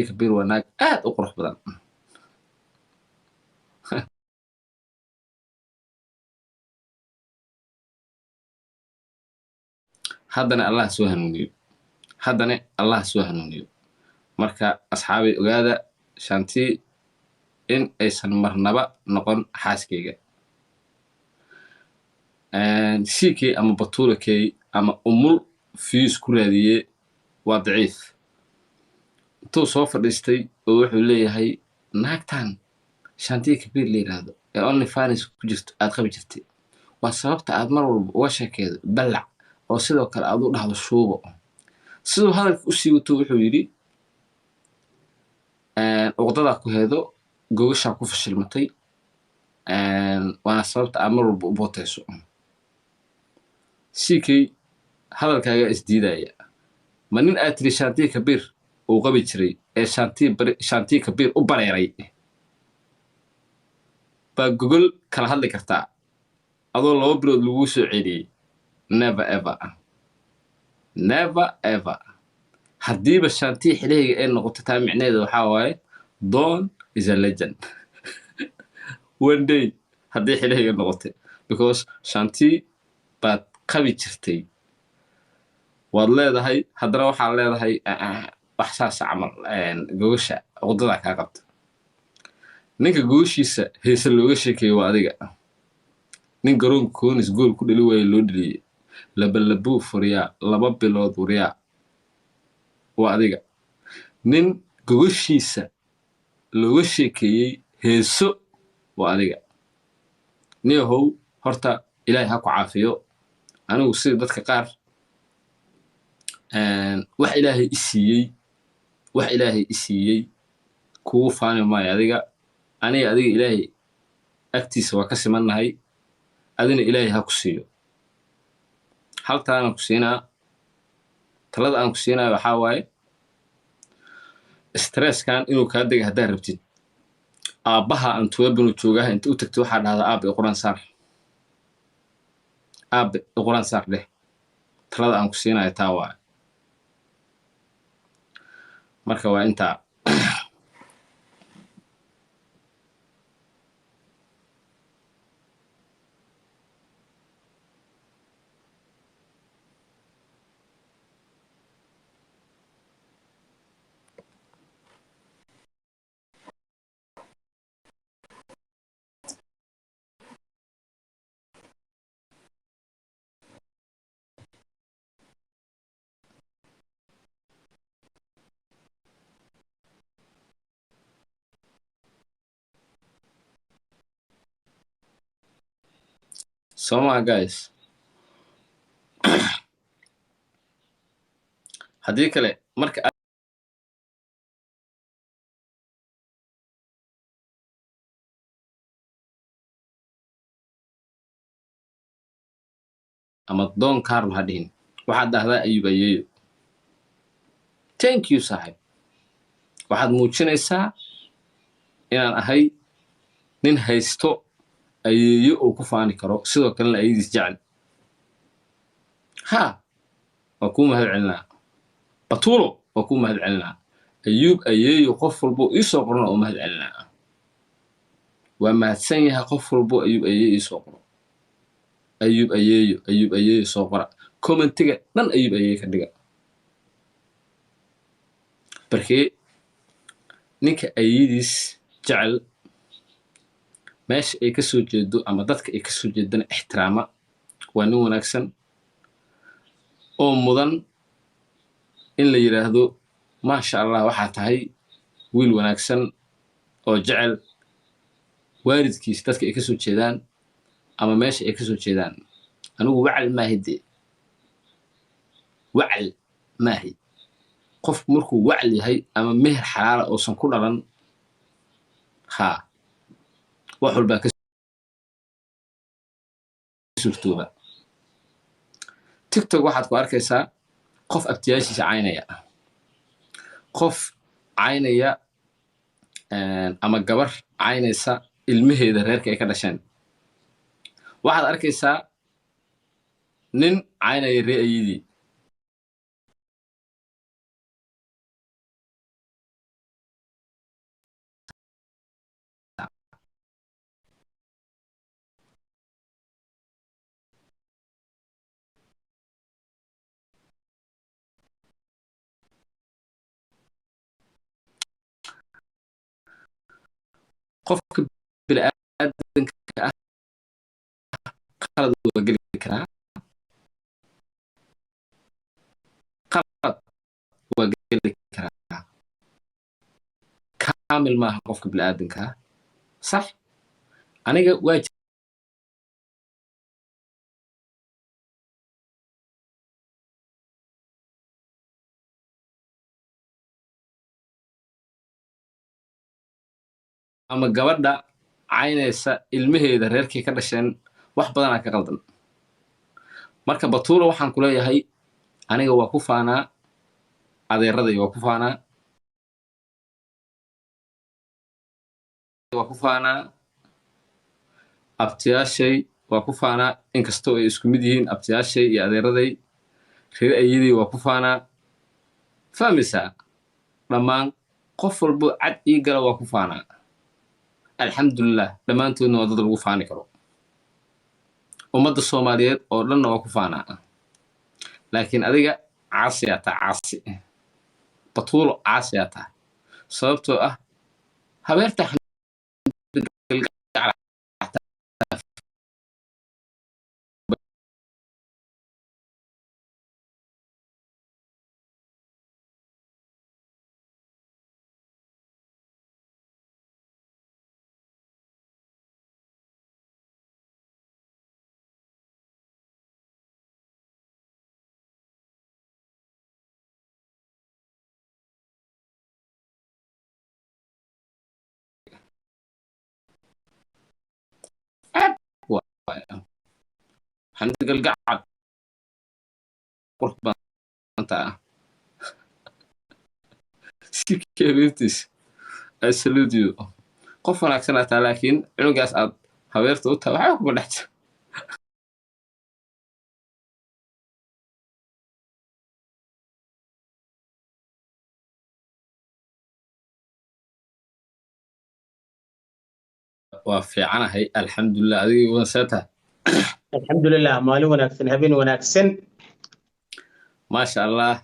كبير wanaag aad u qurux badan haddana allah soo hanuuniyo marka asxaabay ogaada shantii in aysan marnaba noqon xaaskeyga CK ama Batulakey ama umul fiis ku raadiye waa daciif intuu soo fadhiistay oo wuxuu leeyahay naagtan shantii kabiir la yiraahdo ee only fans ku jirto aad qabi jirtay waa sababta aad mar walba uga sheekeedo dalac oo sidoo kale aad u dhahdo shuubo sidoo hadalka u sii wato wuxuu yiri uqdada ku heedo gogasha ku fashilmatay waana sababta aad mar walba u bootayso CK hadalkaaga isdiidaya ma nin aad tiri shantii kabiir uu qabi jiray ee shantii kabiir u bareeray baa gogol kala hadli kartaa adoo 2 bilood lagu soo celiyay never ever haddiiba shantii xilliga ay noqoto taa micneheedu waxaa waaye Dawn is a legend one day haddii xilliga noqotay because shantii baad qabi jirtay waad leedahay haddana waxaa leedahay wax saas camal gogasha uqdada kaa qabta ninka gogashiisa heesa looga sheekeeyo waa adiga nin garoonka koonis gool ku dhali waayo loo dhaliyay labalabuu furiyaa 2 bilood wariyaa waa adiga nin gogashiisa looga sheekeeyey heeso waa adiga niyahow horta ilaahay ha ku caafiyo anigu sida dadka qaar wax ilaahay i siiyey kugu faani maayo adiga aniga adiga ilaahay agtiisa waa ka simannahay adina ilaahay ha ku siiyo haltaana ku siinaa talada aan ku siinaayo waxaa waaye stresskan inuu kaa dega haddaad rabtid aabbaha Antwerpen uu joogaha inta u tagtay waxaa dhahdaa aabe quraan saar dheh talada aan ku siinaayo taa waaye marka waa intaa Soma guys haddii kale marka ama Don Carlo hadhihin waxaad dhahdaa ayub ayeeyo thank you saaxiib waxaad muujinaysaa inaan ahay nin haysto ayeeyo oo ku faani karo sidoo kalena ayadiis jecel waa kuu mahad celinaa Batulo waa kuu mahad celinaa ayub ayeeyo qof walbo iisoo qorana oo mahad celinaa waa mahadsan yahay qof walbo ayub ayeeyo iisoo qoro ayub ayeeyo soo qora commentiga dhan ayub ayeeyo ka dhiga barkee ninka ayadiis jecel meesha ay ka soo jeedo ama dadka ay ka soo jeedana ixtiraama waa nin wanaagsan oo mudan in la yiraahdo maasha Allah waxaa tahay wiil wanaagsan oo jecel waalidkiis dadka ay ka soo jeedaan ama meesha ay ka soo jeedaan anigu wacal maahi qofku markuu wacal yahay ama meher xalaala oosan ku dhalan wax walbaa ka suurtooba TikTok waxaad ku arkaysaa qof abtiyaashiisa caynaya ama gabar caynaysa ilmaheeda reerka ay ka dhasheen waxaad arkaysaa nin caynaya ree ayadii qofka bini'aadanka ah qalad waa geli karaa qalad waa geli karaa kaamil maaha qofka bini'aadanka ah sax aniga waa ama gabadha caynaysa ilmaheeda reerkii ka dhasheen wax badanaa ka qaldan marka batuula waxaan ku leeyahay aniga waa ku faanaa adeeraday waa ku faanaa waa ku faanaa abtiyaashay waa ku faanaa inkastoo ay isku mid yihiin abtiyaashay iyo adeeraday reer ayadii waa ku faanaa fahmaysaa dhammaan qof walbo cad ii gala waa ku faanaa alxamdulilah dhammaantoodna waa dad lagu faani karo ummadda soomaaliyeed oo dhanna waa ku faanaa laakiin adiga caasiyaa taa caasi batuulo caasiyaa taa sababtoo ah habeerta xamdi galgacal qurux badanta ah sikeebintiis I salute you qof wanaagsan ataa laakiin cunugaas aad habeerta u tahay waxaa kuma dhex jira waa fiicanahay alxamdulilah adigii wanseeta الحمد لله مالي وناكسن هبين وناكسن maasha allah